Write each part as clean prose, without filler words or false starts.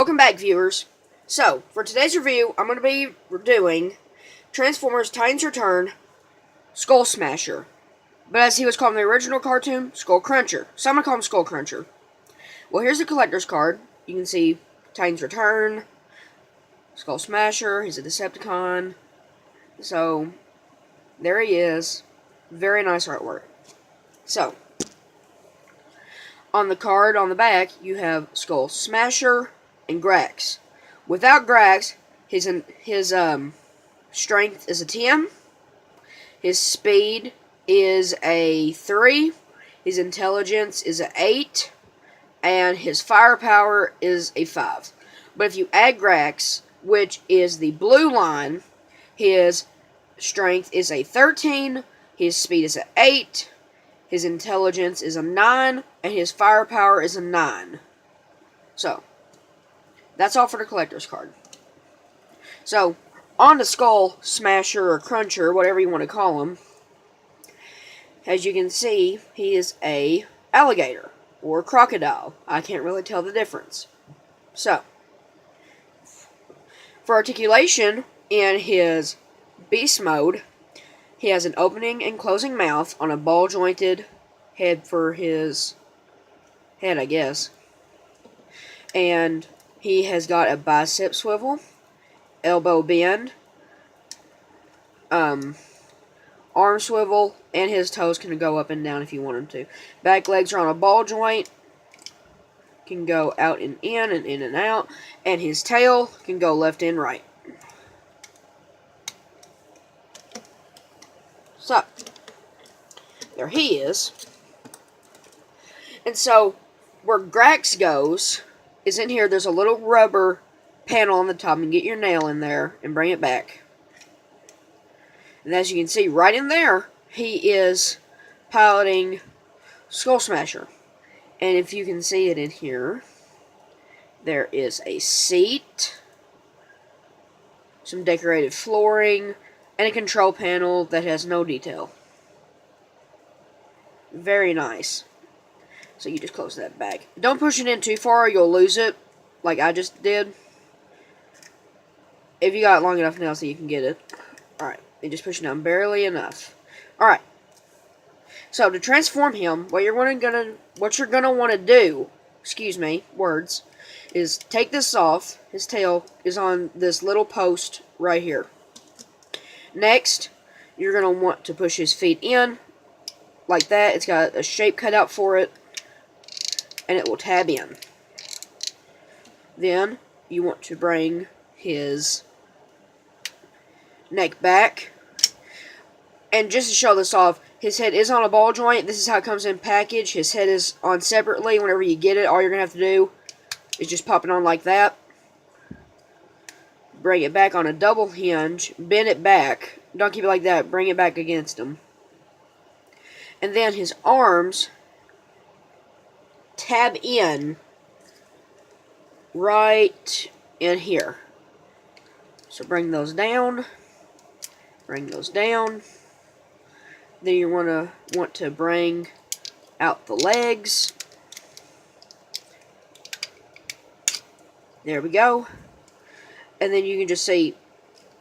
Welcome back, viewers. So, for today's review, I'm going to be doing Transformers Titans Return Skull Smasher. But as he was called in the original cartoon, Skullcruncher. So I'm going to call him Skullcruncher. Well, here's the collector's card. You can see Titans Return, Skull Smasher, he's a Decepticon. So, there he is. Very nice artwork. So, on the card on the back, you have Skull Smasher and Grax. Without Grax, his strength is a 10, his speed is a 3, his intelligence is a 8, and his firepower is a 5. But if you add Grax, which is the blue line, his strength is a 13, his speed is a 8, his intelligence is a 9, and his firepower is a 9. So, that's all for the collector's card. So, on the Skull Smasher or Cruncher, whatever you want to call him, as you can see, he is a alligator or crocodile. I can't really tell the difference. So, for articulation, in his beast mode, he has an opening and closing mouth on a ball-jointed head for his head, I guess. And he has got a bicep swivel, elbow bend, arm swivel, and his toes can go up and down if you want them to. Back legs are on a ball joint, can go out and in and out, and his tail can go left and right. So, there he is. And so, where Grax goes is in here. There's a little rubber panel on the top. You can get your nail in there and bring it back. And as you can see, right in there, he is piloting Skull Smasher. And if you can see it in here, there is a seat, some decorated flooring, and a control panel that has no detail. Very nice. So you just close that back. Don't push it in too far or you'll lose it, like I just did. If you got long enough nails so you can get it. Alright, you just push it down barely enough. Alright. So to transform him, what you're gonna want to do, excuse me, words, is take this off. His tail is on this little post right here. Next, you're gonna want to push his feet in like that. It's got a shape cut out for it, and it will tab in. Then you want to bring his neck back, and just to show this off, his head is on a ball joint. This is how it comes in package. His head is on separately. Whenever you get it, all you're gonna have to do is just pop it on like that. Bring it back on a double hinge, bend it back. Don't keep it like that. Bring it back against him. And then his arms tab in right in here. So bring those down. Bring those down. Then you want to bring out the legs. There we go. And then you can just see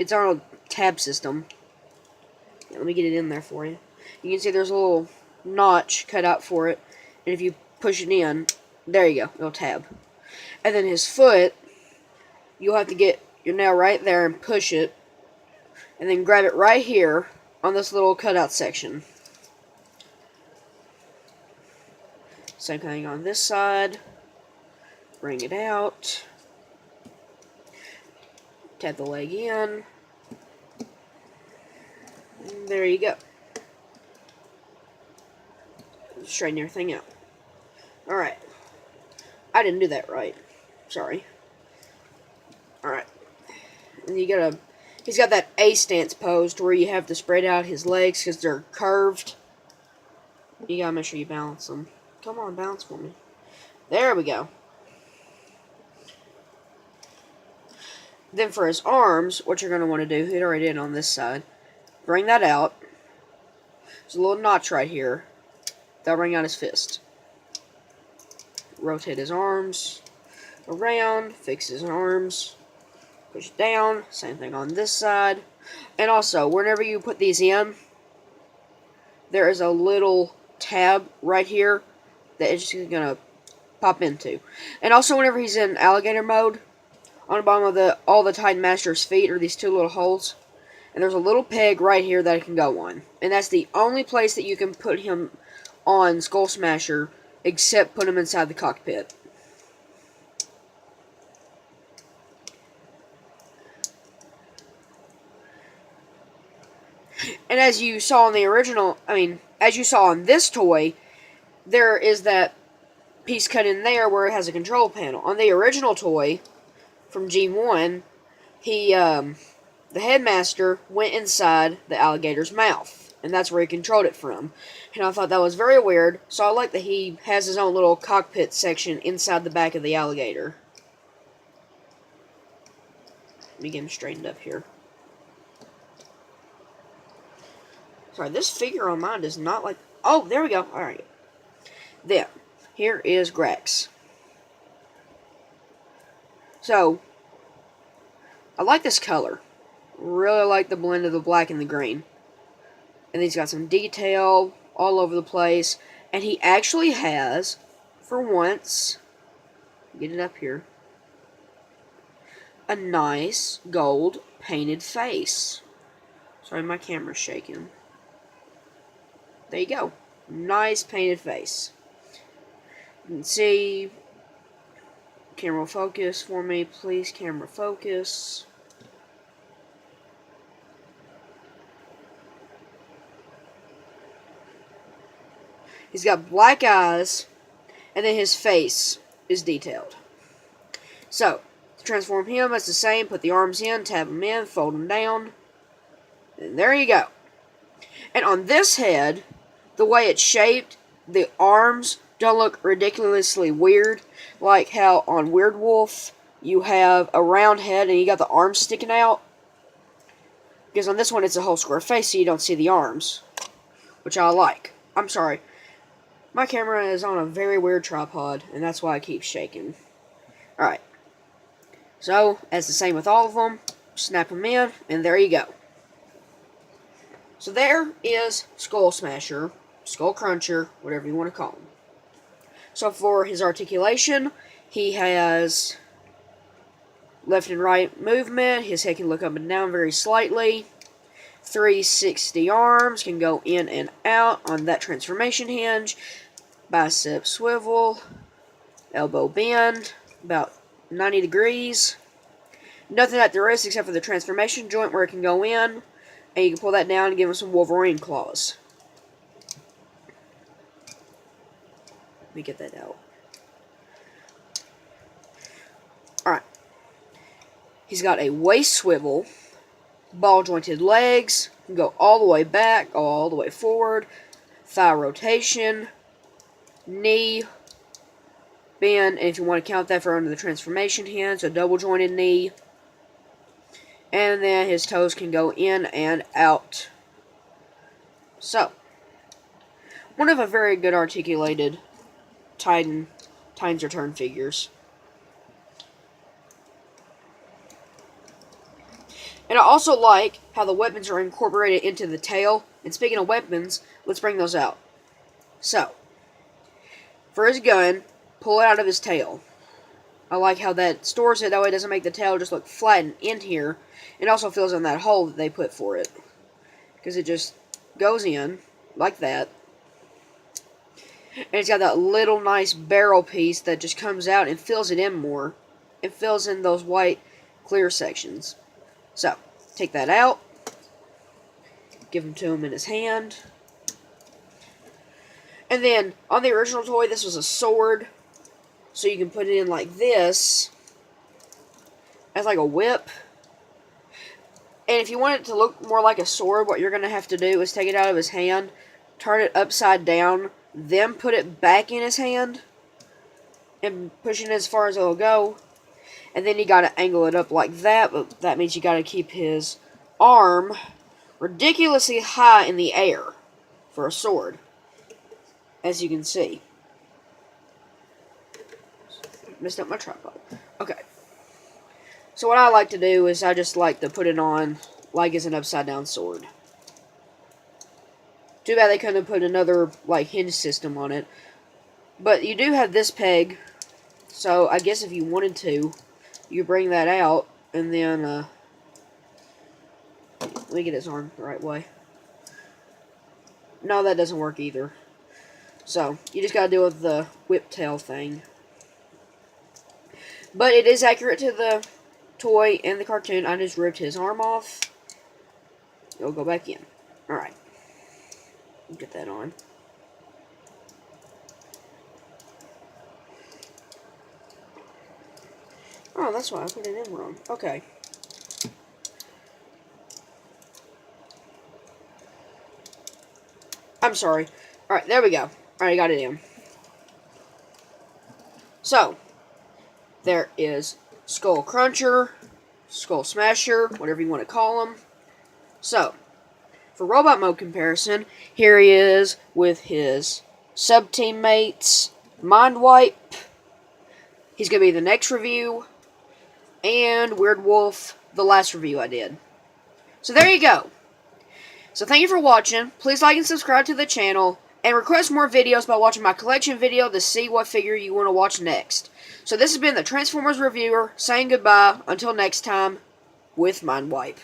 it's on a tab system. Let me get it in there for you. You can see there's a little notch cut out for it. And if you push it in, there you go, it'll tab. And then his foot, you'll have to get your nail right there and push it. And then grab it right here on this little cutout section. Same thing on this side. Bring it out. Tap the leg in. And there you go. Straighten everything out. Alright. I didn't do that right. Sorry. Alright. And he's got that A stance pose to where you have to spread out his legs because they're curved. You gotta make sure you balance them. Come on, balance for me. There we go. Then for his arms, what you're going to want to do, he already did on this side, bring that out. There's a little notch right here. That'll bring out his fist. Rotate his arms. around, fix his arms, push down, same thing on this side. And also, whenever you put these in, there is a little tab right here that is just going to pop into. And also, whenever he's in alligator mode, on the bottom of all the Titan Master's feet are these two little holes. And there's a little peg right here that it can go on. And that's the only place that you can put him on Skull Smasher, except put him inside the cockpit. And as you saw in the original, as you saw on this toy, there is that piece cut in there where it has a control panel. On the original toy from G1, the headmaster went inside the alligator's mouth, and that's where he controlled it from. And I thought that was very weird, so I like that he has his own little cockpit section inside the back of the alligator. Let me get him straightened up here. Sorry, this figure on mine does not like... Oh, there we go. Alright. Then, here is Grax. So, I like this color. Really like the blend of the black and the green. And he's got some detail all over the place. And he actually has, for once, get it up here, a nice gold painted face. Sorry, my camera's shaking. There you go. Nice painted face. You can see. Camera focus for me, please. Camera focus. He's got black eyes, and then his face is detailed. So, to transform him, it's the same. Put the arms in, tab them in, fold them down. And there you go. And on this head, the way it's shaped, the arms don't look ridiculously weird. Like how on Weird Wolf, you have a round head and you got the arms sticking out. Because on this one, it's a whole square face, so you don't see the arms. Which I like. I'm sorry. My camera is on a very weird tripod, and that's why it keeps shaking. Alright. So, as the same with all of them, snap them in, and there you go. So there is Skull Smasher, Skull Cruncher, whatever you want to call him. So for his articulation, he has left and right movement. His head can look up and down very slightly. 360 arms, can go in and out on that transformation hinge. Bicep swivel. Elbow bend, about 90 degrees. Nothing at the wrist except for the transformation joint where it can go in. And you can pull that down and give him some Wolverine claws. Let me get that out. Alright. He's got a waist swivel, ball jointed legs, can go all the way back, go all the way forward, thigh rotation, knee bend, and if you want to count that for under the transformation hinge, a double jointed knee. And then his toes can go in and out. So, one of a very good articulated Titans Return figures. And I also like how the weapons are incorporated into the tail. And speaking of weapons, let's bring those out. So, for his gun, pull it out of his tail. I like how that stores it, that way it doesn't make the tail just look flattened in here. It also fills in that hole that they put for it. Because it just goes in, like that. And it's got that little nice barrel piece that just comes out and fills it in more. It fills in those white clear sections. So, take that out. Give them to him in his hand. And then, on the original toy, this was a sword. So you can put it in like this. As like a whip. And if you want it to look more like a sword, what you're going to have to do is take it out of his hand, turn it upside down, then put it back in his hand, and push it as far as it'll go. And then you got to angle it up like that, but that means you got to keep his arm ridiculously high in the air for a sword, as you can see. messed up my tripod. Okay. So what I like to do is I just like to put it on like it's an upside down sword. Too bad they couldn't put another like hinge system on it. But you do have this peg, so I guess if you wanted to, you bring that out and then let me get his arm the right way. No, that doesn't work either. So you just gotta deal with the whip tail thing. But it is accurate to the toy and the cartoon. I just ripped his arm off. It'll go back in. Alright. Get that on. Oh, that's why I put it in wrong. Okay. I'm sorry. Alright, there we go. Alright, I got it in. So, there is skullcruncher, skullsmasher, whatever you want to call them. So, for robot mode comparison, here he is with his sub-teammates, Mindwipe. He's going to be the next review. And Weird Wolf, the last review I did. So there you go. So thank you for watching. Please like and subscribe to the channel. And request more videos by watching my collection video to see what figure you want to watch next. So this has been the Transformers Reviewer saying goodbye until next time with Mindwipe.